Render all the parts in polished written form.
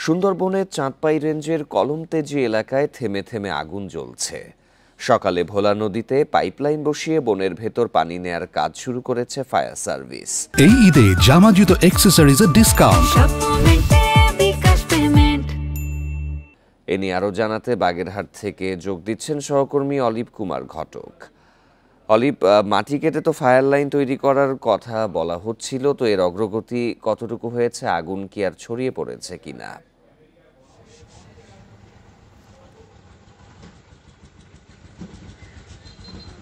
সুন্দরবনের চাঁদপাই রেঞ্জের কলমতেজি এলাকায় থেমে থেমে আগুন জ্বলছে। সকালে ভোলা নদীতে পাইপলাইন বসিয়ে বনের ভেতর পানি নেয়ার কাজ শুরু করেছে ফায়ার সার্ভিস। এই ঈদে জামা জুতো অ্যাক্সেসরিজের ডিসকাউন্ট। এ নিয়ে আরও জানাতে বাগেরহাট থেকে যোগ দিচ্ছেন সহকর্মী অলিভ কুমার ঘটক। অলিভ, মাটি কেটে তো ফায়ার লাইন তৈরি করার কথা বলা হচ্ছিল, তো এর অগ্রগতি কতটুকু হয়েছে? আগুন কি আর ছড়িয়ে পড়েছে কিনা?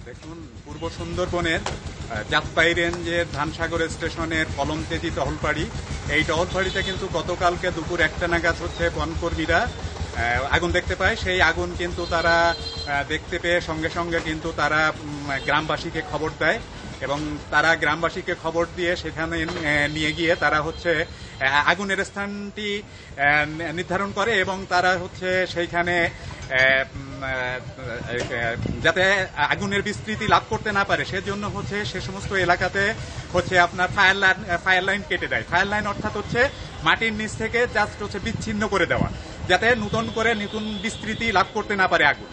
দেখুন, পূর্ব সুন্দরবনের চাঁদপাই রেঞ্জের ধানসাগর স্টেশনের কলমতেজি টহলপাড়ি, এই টহলপাড়িতে কিন্তু গতকালকে দুপুর 1টা নাগাদ বনকর্মীরা আগুন দেখতে পায়। সেই আগুন কিন্তু তারা দেখতে পেয়ে সঙ্গে সঙ্গে কিন্তু তারা গ্রামবাসীকে খবর দেয় এবং তারা গ্রামবাসীকে খবর দিয়ে সেখানে নিয়ে গিয়ে তারা আগুনের স্থানটি নির্ধারণ করে এবং তারা সেইখানে যাতে আগুনের বিস্তৃতি লাভ করতে না পারে সেজন্য সে সমস্ত এলাকাতে আপনার ফায়ার লাইন কেটে দেয়। ফায়ার লাইন অর্থাৎ মাটির নিচ থেকে জাস্ট বিচ্ছিন্ন করে দেওয়া, যাতে নতুন বিস্তৃতি লাভ করতে না পারে আগুন।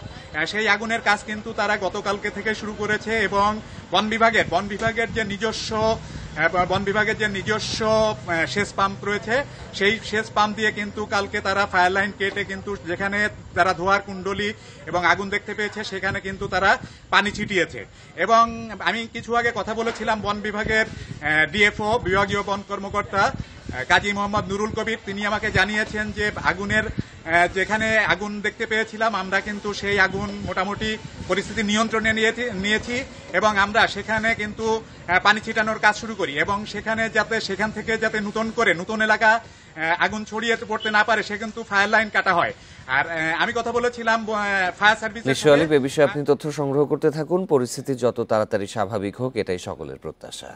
সেই আগুনের কাজ কিন্তু তারা গতকালকে থেকে শুরু করেছে এবং বন বিভাগের যে নিজস্ব সেচ পাম্প রয়েছে, সেই সেচ পাম্প দিয়ে কিন্তু কালকে তারা ফায়ার লাইন কেটে কিন্তু যেখানে তারা ধোঁয়ার কুণ্ডলী এবং আগুন দেখতে পেয়েছে সেখানে কিন্তু তারা পানি ছিটিয়েছে। এবং আমি কিছু আগে কথা বলেছিলাম বন বিভাগের ডিএফও, বিভাগীয় বন কর্মকর্তা কাজী মোহাম্মদ নুরুল কবির, তিনি আমাকে জানিয়েছেন যে যেখানে আগুন দেখতে পেয়েছিলাম আমরা কিন্তু সেই আগুন মোটামুটি পরিস্থিতি নিয়ন্ত্রণে নিয়েছি এবং আমরা সেখানে কিন্তু পানি ছিটানোর কাজ শুরু করি এবং সেখান থেকে যাতে নতুন এলাকা আগুন ছড়িয়ে পড়তে না পারে সে কিন্তু ফায়ার লাইন কাটা হয়। আর আমি কথা বলেছিলাম ফায়ার সার্ভিস। নিশ্চয়ই এ বিষয়ে আপনি তথ্য সংগ্রহ করতে থাকুন। পরিস্থিতি যত তাড়াতাড়ি স্বাভাবিক হোক, এটাই সকলের প্রত্যাশা।